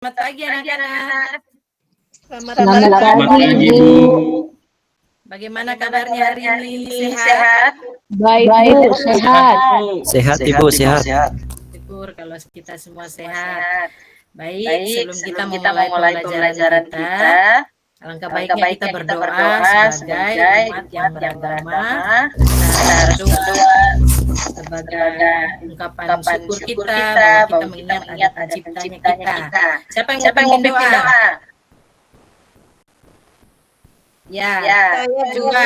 Selamat pagi anak-anak. Selamat pagi, pagi, Bu. Bagaimana kabarnya hari ini? Sehat? Baik, Bu, sehat. Sehat, Ibu, sehat. Syukur kalau kita semua sehat. Baik, sebelum kita memulai pembelajaran kita, alangkah baiknya kita berdoa sebagai umat yang beragama. Kita berdoa sebagai ungkapan syukur kita bahwa kita mengingat ada penciptanya kita. Siapa yang mau pimpin doa? Ya, Saya juga.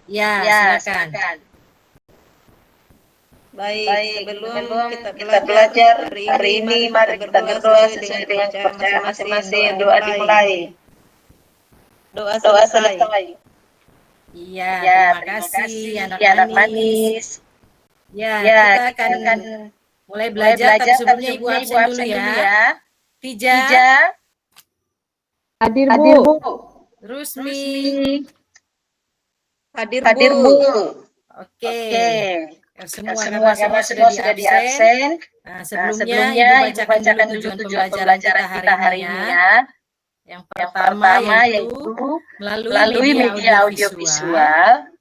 Ya, silakan. Baik, sebelum kita belajar hari ini, mari kita berdoa sesuai dengan kepercayaan masing-masing. Doa dimulai. Doa selesai. Iya, terima kasih anak manis. Ya, kita akan mulai belajar, tapi sebelumnya Ibu absen dulu ya. Tija, Hadir, Bu. Rusmi. Hadir, Bu. Oke. Semua karena semua sudah di absen. Nah, sebelumnya Ibu bacakan dulu tujuan pembelajaran kita hari ini ya. Yang pertama yaitu melalui media audiovisual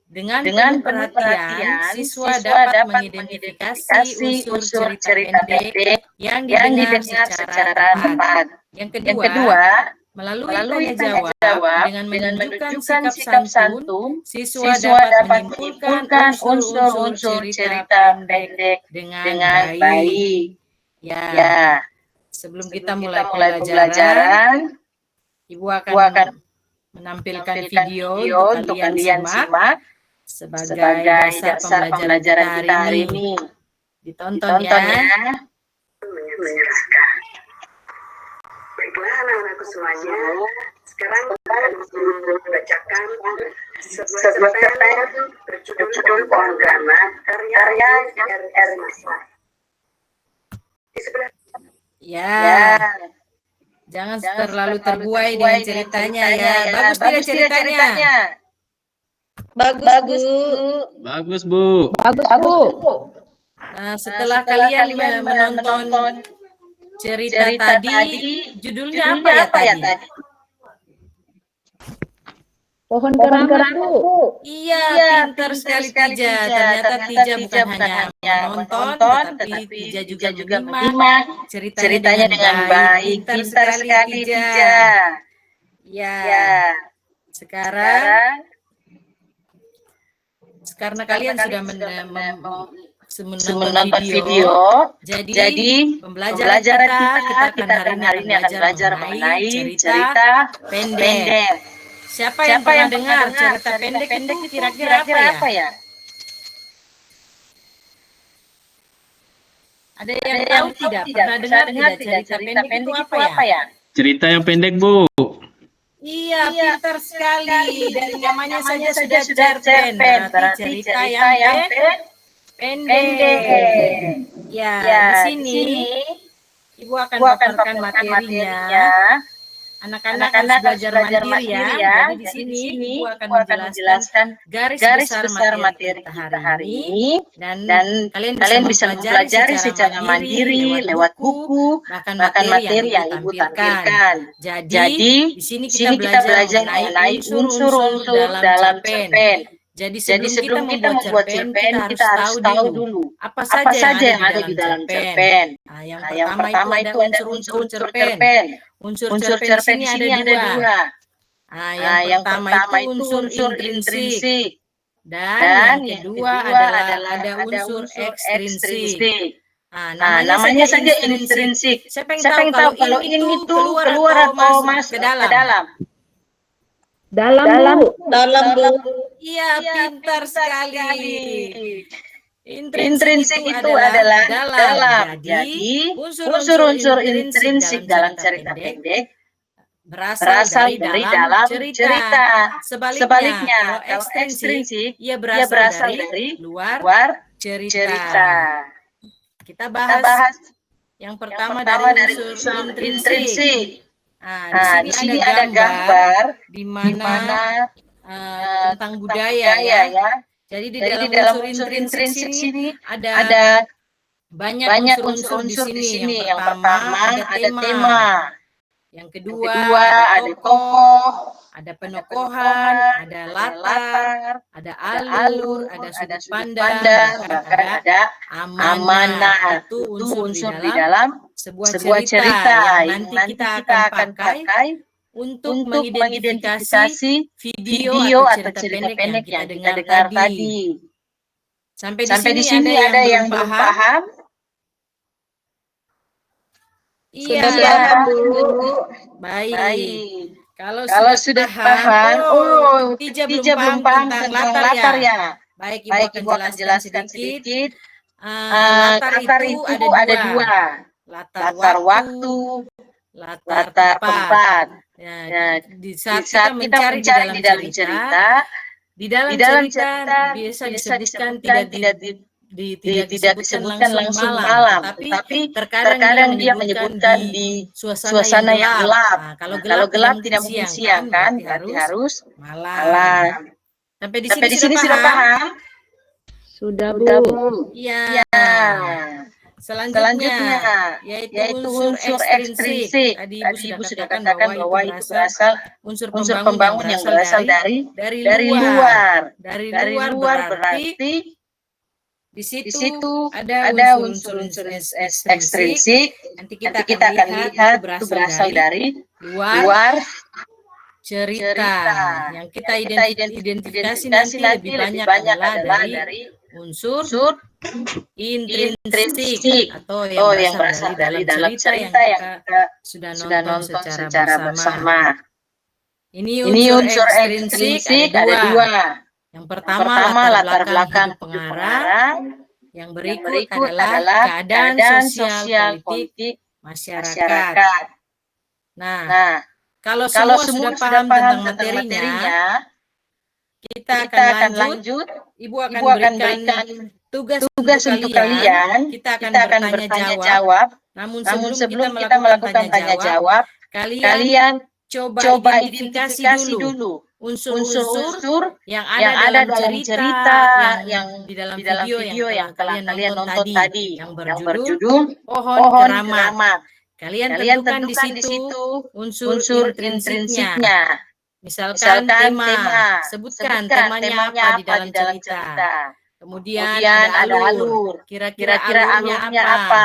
dengan penuh perhatian siswa dapat mengidentifikasi unsur cerita pendek yang didengar secara tepat. Yang kedua, melalui tanya jawab dengan menunjukkan sikap santun, siswa dapat menyimpulkan unsur-unsur cerita pendek dengan baik. Ya, sebelum kita mulai pembelajaran, Ibu akan menampilkan video untuk kalian simak sebagai dasar pembelajaran kita hari ini. Ditonton ya. Menyenangkan. Baiklah anak-anakku semuanya, sekarang akan membacakan sebuah cerpen berjudul Pohon Keramat karya R.R. Marshall. Di sebelah Ya, jangan terlalu terbuai dengan ceritanya ya. Bagus tidak ceritanya? Bagus, Bu. Bagus, Bu. Bagus, Bu. Nah, setelah kalian menonton cerita tadi, judulnya apa ya tadi? Pohon keramat, Bu. Iya, pintar sekali Tija. Ternyata Tija bukan hanya menonton, tetapi Tija juga menyimak ceritanya dengan baik. Pintar sekali Tija. Ya, sekarang karena kalian sudah menonton video, jadi pembelajaran kita akan hari ini akan belajar mengenai cerita pendek. Siapa yang pernah dengar cerita pendek itu kira-kira apa ya? Ada yang tahu tidak? Pernah dengar tidak cerita pendek itu apa ya? Cerita yang pendek, Bu. Iya, pintar sekali. Dari namanya saja sudah cerpen, berarti cerita yang pendek. Ya, di sini Ibu akan paparkan materinya. Anak-anak harus belajar mandiri ya. Jadi di sini Ibu akan menjelaskan garis besar materi kita hari ini dan kalian bisa mempelajari secara mandiri lewat buku, bahkan materi yang Ibu tampilkan. Jadi di sini kita belajar mengenai unsur-unsur dalam cerpen. Jadi sebelum kita membuat cerpen, kita harus tahu dulu apa saja yang ada di dalam cerpen. Nah, yang pertama itu ada unsur-unsur cerpen. Unsur cerpen di sini ada dua. Nah, yang pertama itu unsur intrinsik dan yang kedua adalah ada unsur ekstrinsik. Nah, namanya saja intrinsik. Siapa yang tahu kalau ini tuh keluar atau masuk ke dalam? Dalam, Bu. Iya, pintar sekali. Intrinsik itu adalah dalam. Jadi, unsur-unsur intrinsik dalam cerita pendek berasal dari dalam cerita. Sebaliknya, kalau ekstrinsik, ia berasal dari luar cerita. Kita bahas yang pertama dari unsur intrinsik. Nah, di sini ada gambar di mana tentang budaya ya. Jadi di dalam unsur intrinsik sini ada banyak banyak unsur-unsur unsur-unsur di di sini. sini. Yang Yang pertama pertama ada ada tema, yang yang kedua kedua ada ada tokoh, tokoh, ada ada penokohan, penokohan, ada ada latar, latar, ada ada alur, alur, ada ada sudut sudut pandang, pandang, bahkan bahkan ada ada amanah. amanah. Itu Itu unsur di unsur di dalam dalam sebuah sebuah cerita cerita yang yang nanti nanti kita kita akan akan pakai pakai untuk untuk mengidentifikasi mengidentifikasi video video atau atau cerita cerita pendek yang pendek kita yang kita dengar dengar tadi. tadi. Sampai di Sampai di sini sini ada yang ada belum yang belum paham? paham? Iya. Sudah paham, Bu. Baik. Baik. Kalau Kalau sudah sudah paham, oh, Tija belum Tija paham belum paham tentang tentang latar latar ya. ya. Baik, Ibu Baik, akan Ibu akan jelaskan jelaskan sedikit. sedikit. Latar Latar itu itu ada ada dua. dua. Latar Latar waktu, waktu, latar latar tempat. tempat. Ya, Ya, di di saat saat kita kita mencari mencari di di dalam dalam cerita, cerita, di di dalam dalam cerita cerita biasa bisa disebutkan disebutkan tidak tidak tidak disebutkan disebutkan langsung langsung malam, malam, tetapi tetapi terkadang dia terkadang dia menyebutkan menyebutkan di di suasana yang suasana yang gelap. gelap. Nah, kalau Nah, gelap kalau gelap tidak tidak mungkin mungkin siang siang kan, kan, berarti berarti harus harus malam. malam. Sampai di Sampai sini di sudah sini sudah paham? paham? Sudah, Sudah, Bu. Bu. Iya. Ya. Selanjutnya Selanjutnya yaitu yaitu unsur unsur ekstrinsik. ekstrinsik. Tadi Tadi Ibu Ibu sudah sudah katakan katakan bahwa bahwa itu itu berasal berasal unsur unsur pembangun yang pembangun yang berasal berasal dari dari luar. luar. Dari Dari luar luar berarti berarti di di situ situ ada ada unsur-unsur unsur-unsur ekstrinsik. ekstrinsik. Nanti Nanti kita akan kita akan lihat itu lihat itu berasal berasal dari dari luar luar cerita. cerita. Yang kita Yang kita identifikasi identifikasi nanti lebih banyak adalah dari dari unsur unsur intrinsik intrinsik atau atau yang yang berasal berasal dari dari dalam dalam cerita yang cerita yang kita kita sudah sudah nonton nonton secara secara bersama. bersama. Ini Ini unsur unsur ekstrinsik ekstrinsik ada ada dua. dua. Yang Yang pertama pertama latar belakang hidup hidup pengarang. pengarang. Yang Yang berikut berikut adalah adalah keadaan keadaan sosial sosial politik politik masyarakat. masyarakat. Nah, Nah, kalau kalau semua sudah semua sudah paham paham tentang tentang materinya, materinya, kita kita akan akan lanjut. Ibu akan Ibu akan berikan berikan tugas tugas untuk untuk kalian. kalian. Kita Kita akan bertanya bertanya jawab. jawab. Namun Namun sebelum kita sebelum kita melakukan melakukan tanya tanya jawab, jawab, kalian kalian coba coba identifikasi identifikasi dulu dulu unsur-unsur unsur-unsur yang yang ada ada dalam dalam cerita cerita yang yang di dalam di dalam video yang video telah yang telah kalian kalian nonton nonton tadi, yang yang berjudul berjudul Pohon Pohon Keramat. Keramat. Kalian Kalian tentukan di tentukan di situ situ unsur unsur intrinsiknya. intrinsiknya. Misalkan tema, Sebutkan temanya apa di dalam dalam cerita. Kemudian Kemudian ada ada alur. alur. Kira-kira Kira-kira alurnya alurnya apa apa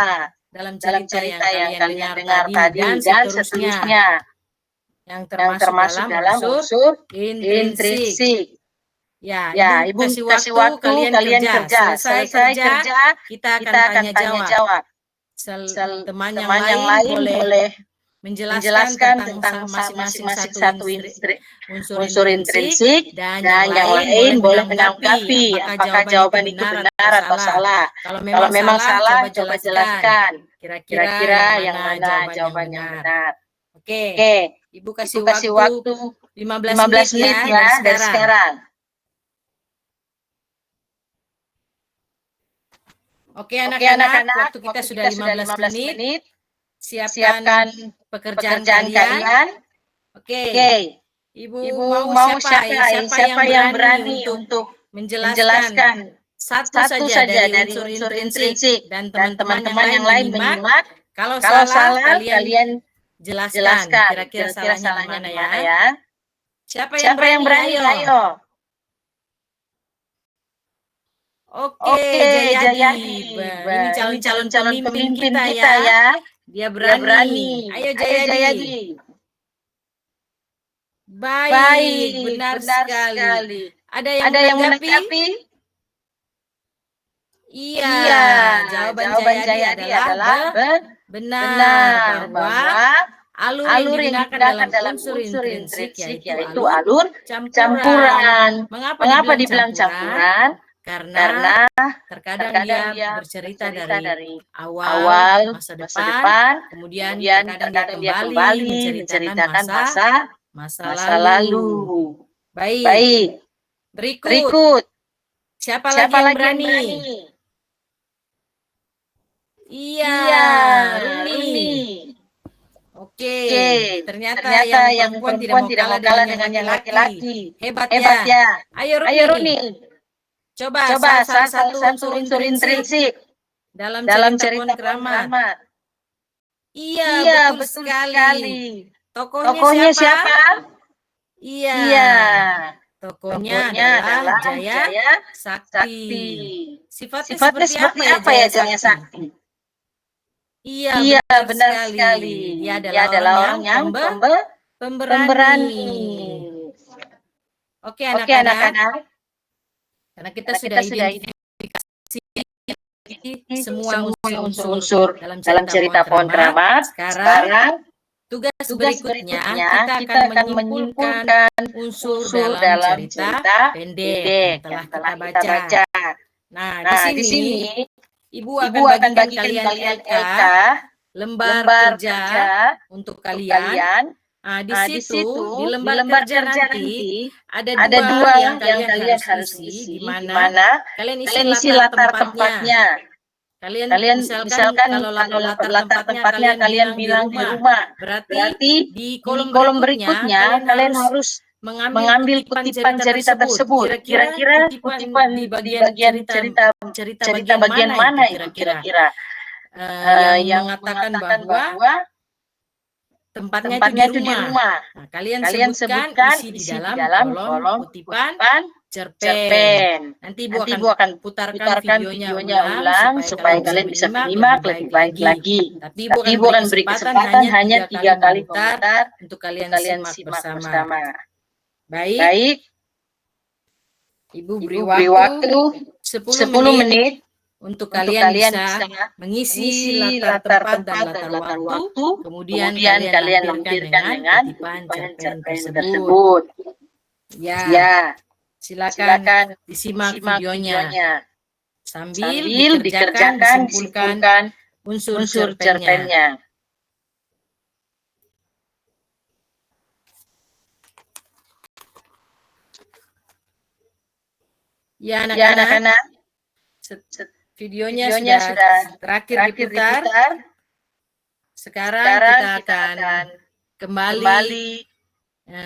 dalam dalam cerita cerita yang yang kalian kalian dengar dengar tadi dan dan seterusnya. seterusnya. Yang Yang termasuk dalam unsur intrinsik. intrinsik. Ya, Ya, Ibu Ibu kasih kasih waktu waktu kalian kerja. Selesai kerja, kita kita akan tanya jawab. Teman yang lain boleh menjelaskan tentang masing-masing satu unsur intrinsik dan yang lain boleh menanggapi apakah jawaban itu benar atau salah. Kalau memang salah, coba jelaskan kira-kira yang mana jawaban yang benar. Oke, Oke, Ibu Ibu kasih kasih waktu waktu 15 15 menit menit ya ya dari sekarang. Oke, Oke, anak-anak, anak-anak, waktu kita sudah 15 menit. Siapkan Siapkan pekerjaan pekerjaan kalian. Oke. Oke, Ibu Ibu mau mau siapa yang berani untuk menjelaskan satu saja dari unsur intrinsik dan teman-teman yang lain menyimak. Kalau salah, kalian jelaskan kira-kira salahnya di mana ya. Siapa yang berani? Ayo. Oke, Jayadi. Ini calon-calon pemimpin kita ya. Dia berani. Ayo Jayadi. Baik, benar sekali. Ada yang menanggapi? Iya, jawaban Jayadi adalah benar bahwa alur yang digunakan dalam unsur intrinsik yaitu alur campuran. Mengapa dibilang campuran? Karena terkadang dia bercerita dari awal, masa depan, kemudian terkadang dia kembali menceritakan masa lalu. Baik. Berikut. Siapa lagi yang berani? Iya, Runi. Oke, ternyata yang perempuan tidak mau kalah dengan yang laki-laki. Hebat ya. Ayo Runi. Coba salah satu unsur intrinsik. dalam cerita Pohon Keramat. Iya, betul sekali. Tokohnya siapa? Iya. Tokohnya adalah Jaya Sakti. Sifatnya seperti apa ya Jaya Sakti? Iya, benar sekali. Dia adalah orang yang pemberani. Oke, anak-anak. Karena kita sudah identifikasi semua unsur-unsur dalam cerita Pohon Keramat. Sekarang tugas berikutnya kita akan menyimpulkan unsur dalam cerita pendek yang telah kita baca. Nah, di sini Ibu akan bagikan kalian lembar kerja untuk kalian. Di situ di lembar kerja nanti ada dua yang kalian harus isi, di mana kalian isi latar tempatnya. Kalian misalkan kalau latar tempatnya kalian bilang di rumah, berarti di kolom berikutnya kalian harus mengambil kutipan cerita tersebut. Kira-kira kutipan di bagian cerita bagian mana itu kira-kira yang mengatakan bahwa tempatnya itu di rumah. Nah, kalian sebutkan isi di dalam kolom kutipan cerpen. Nanti Ibu akan putarkan videonya ulang supaya kalian bisa menyimak lebih baik lagi. Tapi Ibu akan beri kesempatan hanya 3 kali komentar untuk kalian simak bersama. Baik. Ibu beri waktu 10 menit untuk kalian bisa mengisi latar tempat dan latar waktu, kemudian kalian lampirkan dengan kutipan cerpen tersebut. Ya, silakan disimak videonya. Sambil dikerjakan, disimpulkan unsur cerpennya. Ya, anak-anak. Videonya sudah terakhir diputar. Sekarang kita akan kembali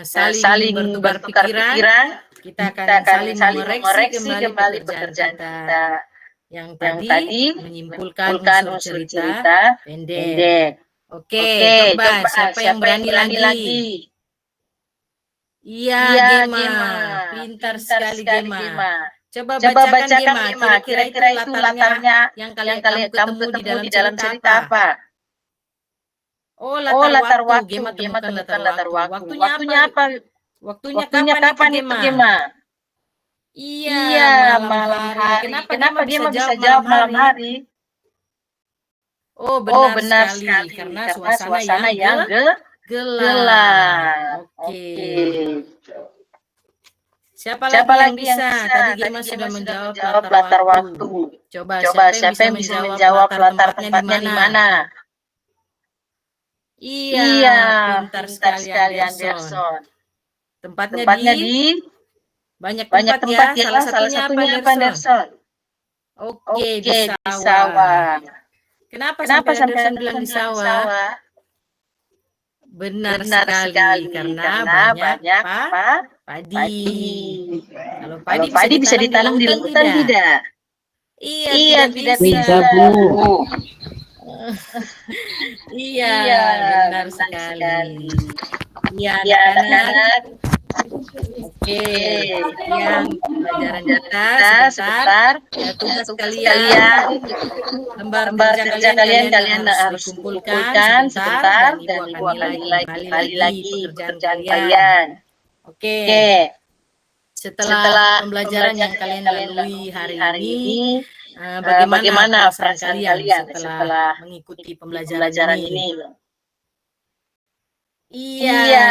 saling bertukar pikiran. Kita akan saling mengoreksi kembali pekerjaan kita yang tadi menyimpulkan unsur cerita pendek. Oke, coba siapa yang berani lagi? Iya, Gema. Pintar sekali Gema. Coba bacakan Gema, kira-kira itu latarnya yang kamu ketemu di dalam cerita apa? Oh, latar waktu. Gema temukan latar waktu. Waktunya apa? Waktunya kapan itu Gema? Iya, malam hari. Kenapa Gema bisa jawab malam hari? Oh, benar sekali. Karena suasana yang gelap. Oke. Siapa lagi yang bisa? Tadi Gema sudah menjawab latar waktu. Coba siapa yang bisa menjawab latar tempatnya di mana? Iya, pintar sekali Anderson. Tempatnya di banyak tempat ya. Salah satunya apa Anderson? Oke, di sawah. Kenapa sampai Anderson bilang di sawah? Benar sekali, karena banyak padi. Kalau padi bisa ditanam di lautan tidak? Iya, tidak bisa. Iya, benar sekali. Iya, anak-anak. Oke, yang pelajaran data sebentar. Tugas kalian, lembar kerja kalian harus kumpulkan sebentar dan Ibu akan nilai lagi pekerjaan kalian. Oke. Setelah pembelajaran yang kalian lalui hari ini, bagaimana perasaan kalian setelah mengikuti pembelajaran ini? Iya,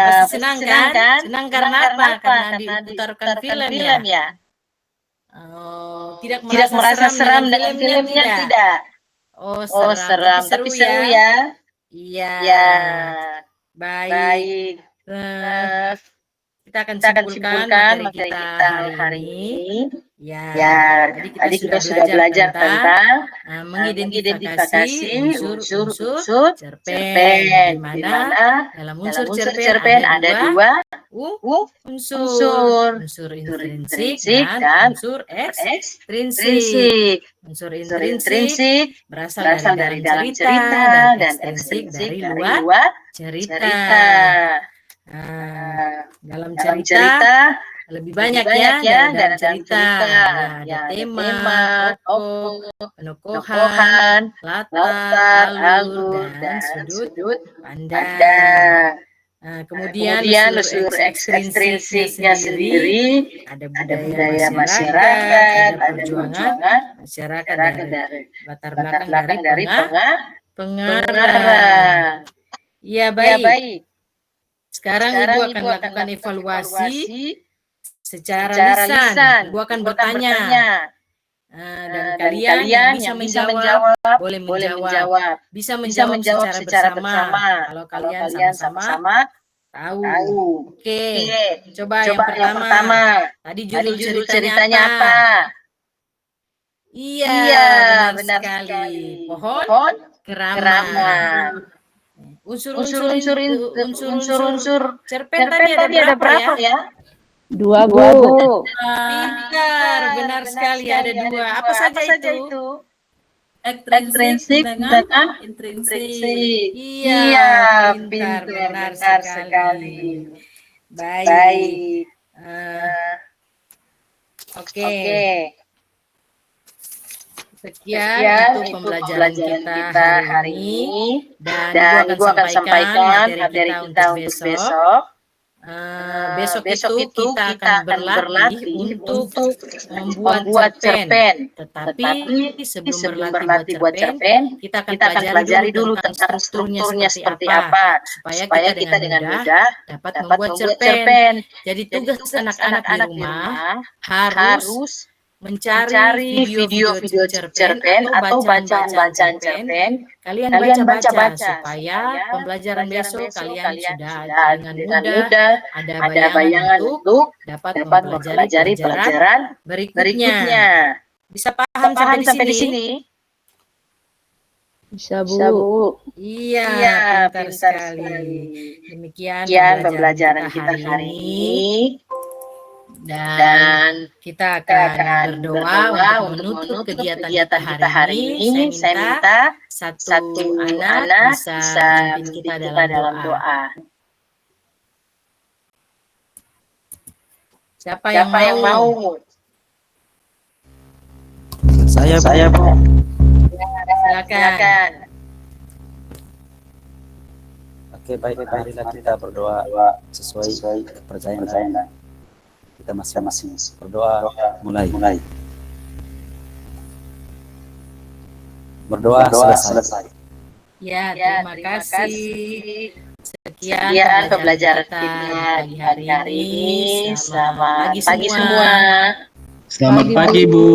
pasti senang kan? Senang karena apa? Karena diputarkan film ya? Oh, tidak merasa seram dengan filmnya tidak? Oh, seram, tapi seru ya? Iya. Baik. Kita akan simpulkan materi kita hari ini. Ya, tadi kita sudah belajar tentang mengidentifikasi unsur cerpen, di mana dalam unsur cerpen ada dua unsur intrinsik dan unsur ekstrinsik. Unsur intrinsik berasal dari dalam cerita dan ekstrinsik dari luar cerita. Dalam cerita lebih banyak ya dalam cerita. Ya, ada tema, tokoh, penokohan, latar, alur, dan sudut pandang. Kemudian unsur ekstrinsiknya sendiri ada budaya masyarakat, ada perjuangan masyarakat dari latar belakang dari pengarang. Ya, baik. Sekarang Ibu akan lakukan evaluasi secara lisan. Ibu akan bertanya. Dan kalian yang bisa menjawab, boleh menjawab. Bisa menjawab secara bersama. Kalau kalian sama-sama tahu. Oke. Coba yang pertama. Tadi judul ceritanya apa? Iya, benar sekali. Pohon keramah. Unsur cerpen tadi ada berapa ya? 2, Bu. Pintar, benar sekali ada 2. Apa saja itu? Ekstrinsik dan intrinsik. Iya, pintar, benar sekali. Baik. Oke. Sekian itu pembelajaran kita hari ini. Dan Ibu akan sampaikan materi kita untuk besok. Besok itu kita akan berlatih untuk membuat cerpen. Tetapi sebelum berlatih buat cerpen, kita akan pelajari dulu tentang strukturnya seperti apa, supaya kita dengan mudah dapat membuat cerpen. Jadi tugas anak-anak di rumah harus mencari video cerpen atau bacaan cerpen. Kalian baca-baca supaya pembelajaran besok kalian sudah dengan mudah ada bayangan untuk dapat mempelajari pelajaran berikutnya. Bisa paham sampai di sini? Bisa, Bu. Iya, pintar sekali. Demikian pembelajaran kita hari ini. Dan kita akan berdoa untuk menutup kegiatan kita hari ini. Saya minta satu anak bisa memimpin kita dalam doa. Siapa yang mau? Saya, Bu. Silakan. Oke, baik. Marilah kita berdoa sesuai kepercayaan kita masing-masing. Berdoa mulai. Berdoa selesai. Ya, terima kasih. Sekian pembelajaran kita pagi hari ini. Selamat pagi semua. Selamat pagi, Bu.